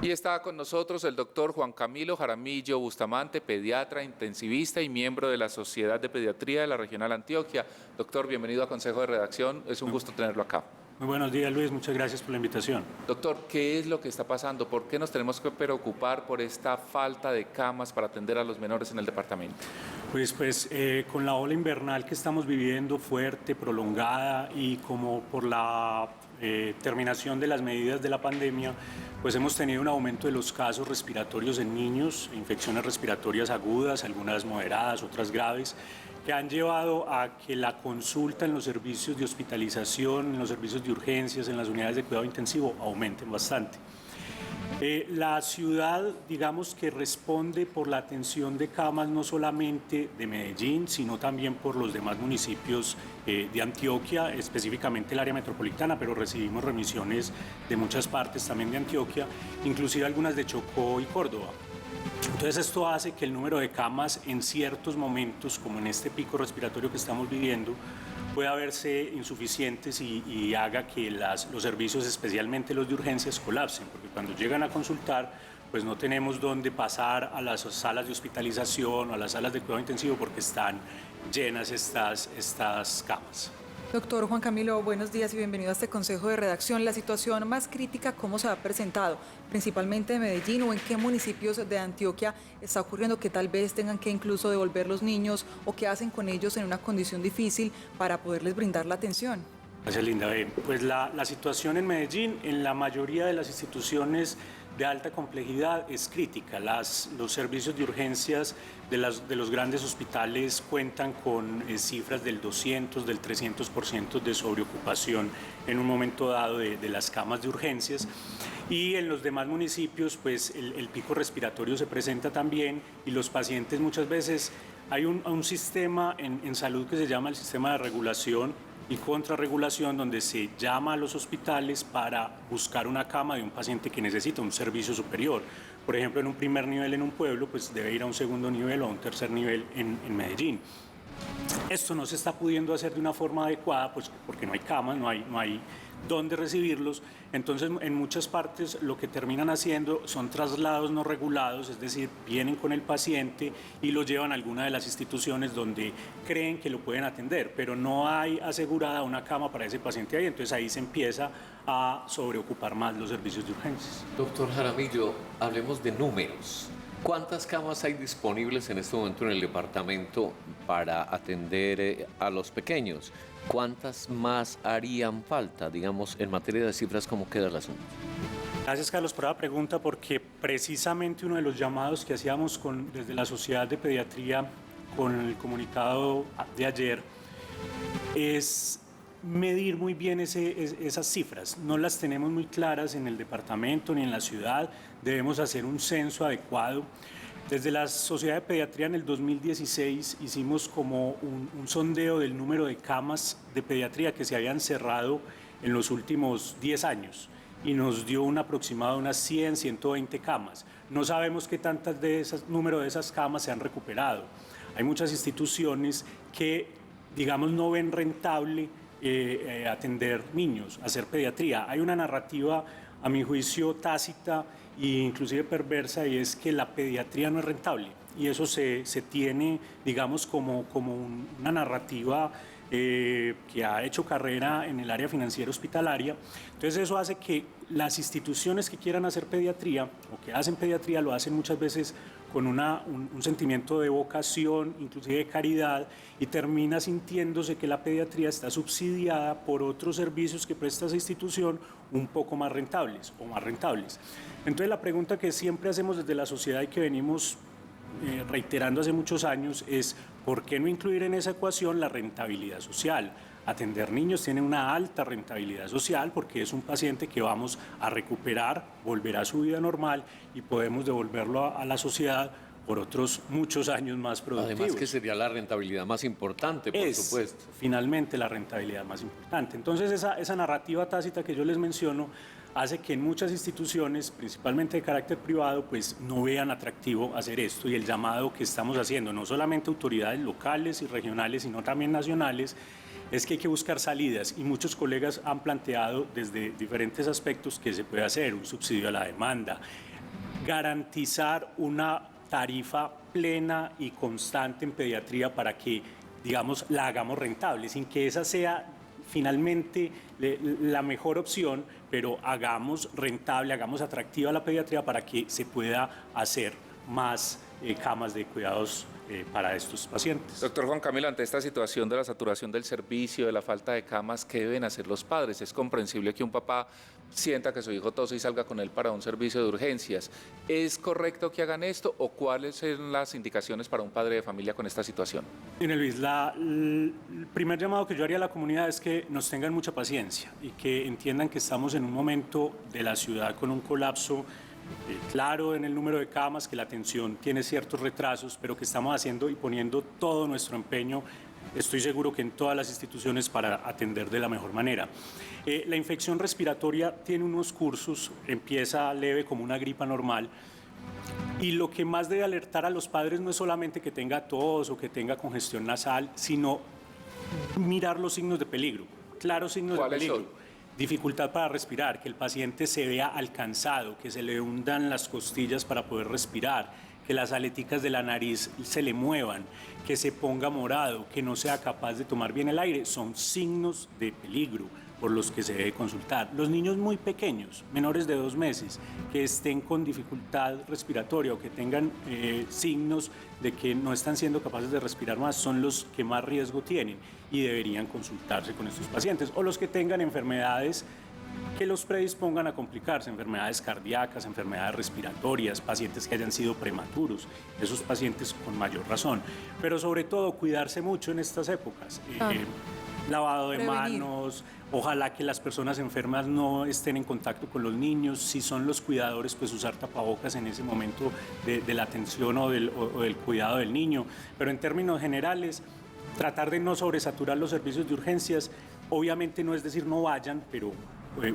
Y está con nosotros el doctor Juan Camilo Jaramillo Bustamante, pediatra, intensivista y miembro de la Sociedad de Pediatría de la Regional Antioquia. Doctor, bienvenido a Consejo de Redacción, es un gusto tenerlo acá. Muy buenos días, Luis, muchas gracias por la invitación. Doctor, ¿qué es lo que está pasando? ¿Por qué nos tenemos que preocupar por esta falta de camas para atender a los menores en el departamento? Pues con la ola invernal que estamos viviendo, fuerte, prolongada, y como por la terminación de las medidas de la pandemia, pues hemos tenido un aumento de los casos respiratorios en niños, infecciones respiratorias agudas, algunas moderadas, otras graves, que han llevado a que la consulta en los servicios de hospitalización, en los servicios de urgencias, en las unidades de cuidado intensivo aumenten bastante. La ciudad, digamos que responde por la atención de camas no solamente de Medellín, sino también por los demás municipios de Antioquia, específicamente el área metropolitana, pero recibimos remisiones de muchas partes también de Antioquia, inclusive algunas de Chocó y Córdoba. Entonces esto hace que el número de camas en ciertos momentos, como en este pico respiratorio que estamos viviendo, pueda verse insuficientes y haga que los servicios, especialmente los de urgencias, colapsen, porque cuando llegan a consultar, pues no tenemos dónde pasar a las salas de hospitalización o a las salas de cuidado intensivo porque están llenas estas camas. Doctor Juan Camilo, buenos días y bienvenido a este Consejo de Redacción. La situación más crítica, ¿cómo se ha presentado? ¿Principalmente en Medellín o en qué municipios de Antioquia está ocurriendo que tal vez tengan que incluso devolver los niños o qué hacen con ellos en una condición difícil para poderles brindar la atención? Gracias, Linda. Pues la situación en Medellín, en la mayoría de las instituciones de alta complejidad, es crítica. Los servicios de urgencias de los grandes hospitales cuentan con cifras del 200, del 300% de sobreocupación en un momento dado de las camas de urgencias. Y en los demás municipios, pues el pico respiratorio se presenta también y los pacientes muchas veces, hay un sistema en salud que se llama el sistema de regulación y contrarregulación, donde se llama a los hospitales para buscar una cama de un paciente que necesita un servicio superior. Por ejemplo, en un primer nivel en un pueblo, pues debe ir a un segundo nivel o a un tercer nivel en Medellín. Esto no se está pudiendo hacer de una forma adecuada, pues porque no hay camas, no hay dónde recibirlos. Entonces, en muchas partes lo que terminan haciendo son traslados no regulados, es decir, vienen con el paciente y lo llevan a alguna de las instituciones donde creen que lo pueden atender, pero no hay asegurada una cama para ese paciente ahí, entonces ahí se empieza a sobreocupar más los servicios de urgencias. Doctor Jaramillo, hablemos de números. ¿Cuántas camas hay disponibles en este momento en el departamento para atender a los pequeños? ¿Cuántas más harían falta, digamos, en materia de cifras, cómo queda el asunto? Gracias, Carlos, por la pregunta, porque precisamente uno de los llamados que hacíamos desde la Sociedad de Pediatría con el comunicado de ayer es medir muy bien esas cifras. No las tenemos muy claras en el departamento ni en la ciudad, debemos hacer un censo adecuado. Desde la Sociedad de Pediatría en el 2016 hicimos como un sondeo del número de camas de pediatría que se habían cerrado en los últimos 10 años y nos dio un aproximado de unas 100, 120 camas. No sabemos qué tantas número de esas camas se han recuperado. Hay muchas instituciones que, digamos, no ven rentable atender niños, hacer pediatría. Hay una narrativa, a mi juicio, tácita e inclusive perversa, y es que la pediatría no es rentable. Y eso se tiene, digamos, como una narrativa que ha hecho carrera en el área financiera hospitalaria. Entonces eso hace que las instituciones que quieran hacer pediatría o que hacen pediatría lo hacen muchas veces con un sentimiento de vocación, inclusive de caridad, y termina sintiéndose que la pediatría está subsidiada por otros servicios que presta esa institución un poco más rentables o más rentables. Entonces la pregunta que siempre hacemos desde la sociedad y que venimos reiterando hace muchos años es ¿por qué no incluir en esa ecuación la rentabilidad social? Atender niños tiene una alta rentabilidad social porque es un paciente que vamos a recuperar, volverá a su vida normal y podemos devolverlo a la sociedad por otros muchos años más productivos. Además que sería la rentabilidad más importante, por supuesto. Finalmente la rentabilidad más importante. Entonces esa narrativa tácita que yo les menciono hace que en muchas instituciones, principalmente de carácter privado, pues no vean atractivo hacer esto, y el llamado que estamos haciendo, no solamente autoridades locales y regionales, sino también nacionales, es que hay que buscar salidas, y muchos colegas han planteado desde diferentes aspectos que se puede hacer, un subsidio a la demanda, garantizar una tarifa plena y constante en pediatría para que, digamos, la hagamos rentable, sin que esa sea finalmente la mejor opción, pero hagamos rentable, hagamos atractiva la pediatría para que se pueda hacer más camas de cuidados para estos pacientes. Doctor Juan Camilo, ante esta situación de la saturación del servicio, de la falta de camas, ¿qué deben hacer los padres? Es comprensible que un papá sienta que su hijo tose y salga con él para un servicio de urgencias. ¿Es correcto que hagan esto o cuáles son las indicaciones para un padre de familia con esta situación? Mire, Luis, el primer llamado que yo haría a la comunidad es que nos tengan mucha paciencia y que entiendan que estamos en un momento de la ciudad con un colapso claro en el número de camas, que la atención tiene ciertos retrasos, pero que estamos haciendo y poniendo todo nuestro empeño, estoy seguro que en todas las instituciones, para atender de la mejor manera. La infección respiratoria tiene unos cursos, empieza leve como una gripa normal, y lo que más debe alertar a los padres no es solamente que tenga tos o que tenga congestión nasal, sino mirar los signos de peligro, claros signos de peligro. ¿Cuáles son? Dificultad para respirar, que el paciente se vea alcanzado, que se le hundan las costillas para poder respirar, que las aleticas de la nariz se le muevan, que se ponga morado, que no sea capaz de tomar bien el aire, son signos de peligro por los que se debe consultar. Los niños muy pequeños, menores de 2 meses, que estén con dificultad respiratoria o que tengan signos de que no están siendo capaces de respirar más, son los que más riesgo tienen y deberían consultarse con estos pacientes. O los que tengan enfermedades que los predispongan a complicarse, enfermedades cardíacas, enfermedades respiratorias, pacientes que hayan sido prematuros, esos pacientes con mayor razón. Pero sobre todo cuidarse mucho en estas épocas. Lavado de manos, ojalá que las personas enfermas no estén en contacto con los niños, si son los cuidadores, pues usar tapabocas en ese momento de la atención o del cuidado del niño, pero en términos generales, tratar de no sobresaturar los servicios de urgencias, obviamente no es decir no vayan, pero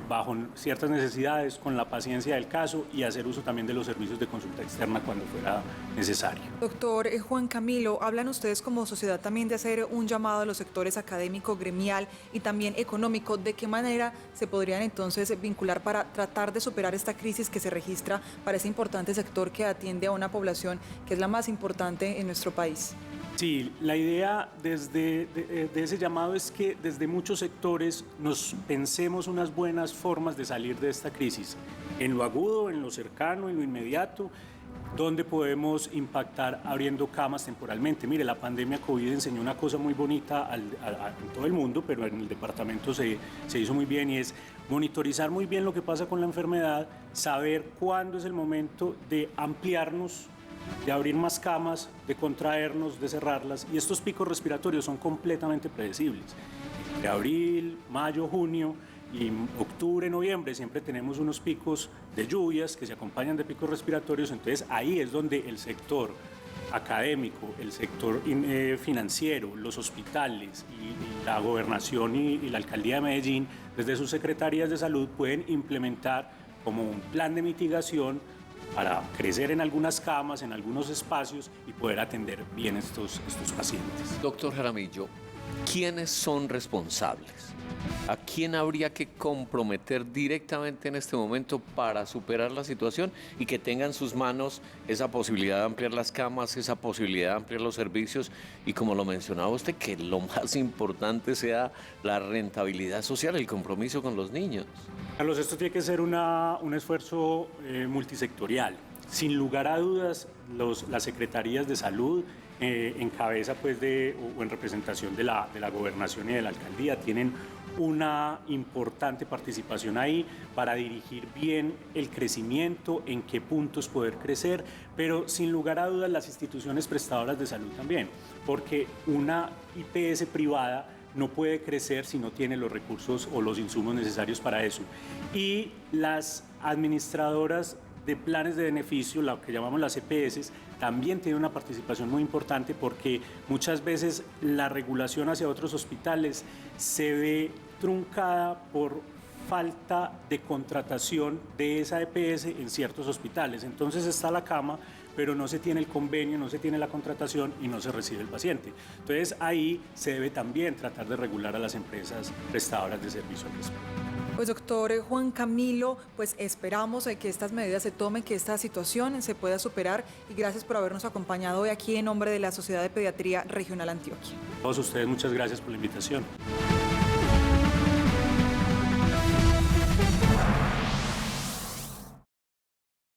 bajo ciertas necesidades, con la paciencia del caso y hacer uso también de los servicios de consulta externa cuando fuera necesario. Doctor Juan Camilo, hablan ustedes como sociedad también de hacer un llamado a los sectores académico, gremial y también económico. ¿De qué manera se podrían entonces vincular para tratar de superar esta crisis que se registra para ese importante sector que atiende a una población que es la más importante en nuestro país? Sí, la idea de ese llamado es que desde muchos sectores nos pensemos unas buenas formas de salir de esta crisis, en lo agudo, en lo cercano, en lo inmediato, donde podemos impactar abriendo camas temporalmente. Mire, la pandemia COVID enseñó una cosa muy bonita en todo el mundo, pero en el departamento se hizo muy bien, y es monitorizar muy bien lo que pasa con la enfermedad, saber cuándo es el momento de ampliarnos, de abrir más camas, de contraernos, de cerrarlas, y estos picos respiratorios son completamente predecibles. De abril, mayo, junio y octubre, noviembre siempre tenemos unos picos de lluvias que se acompañan de picos respiratorios, entonces ahí es donde el sector académico, el sector financiero, los hospitales y la gobernación y la alcaldía de Medellín, desde sus secretarías de salud, pueden implementar como un plan de mitigación para crecer en algunas camas, en algunos espacios y poder atender bien estos pacientes. Doctor Jaramillo, ¿quiénes son responsables? ¿A quién habría que comprometer directamente en este momento para superar la situación y que tenga en sus manos esa posibilidad de ampliar las camas, esa posibilidad de ampliar los servicios y, como lo mencionaba usted, que lo más importante sea la rentabilidad social, el compromiso con los niños? Carlos, esto tiene que ser un esfuerzo multisectorial. Sin lugar a dudas, las secretarías de salud, en cabeza pues, o en representación de la gobernación y de la alcaldía, tienen una importante participación ahí para dirigir bien el crecimiento, en qué puntos poder crecer, pero sin lugar a dudas las instituciones prestadoras de salud también, porque una IPS privada no puede crecer si no tiene los recursos o los insumos necesarios para eso. Y las administradoras de planes de beneficio, lo que llamamos las EPS, también tienen una participación muy importante, porque muchas veces la regulación hacia otros hospitales se ve truncada por falta de contratación de esa EPS en ciertos hospitales. Entonces está la cama, pero no se tiene el convenio, no se tiene la contratación y no se recibe el paciente. Entonces ahí se debe también tratar de regular a las empresas prestadoras de servicios al respecto. Pues doctor Juan Camilo, pues esperamos que estas medidas se tomen, que esta situación se pueda superar y gracias por habernos acompañado hoy aquí en nombre de la Sociedad de Pediatría Regional Antioquia. A todos ustedes muchas gracias por la invitación.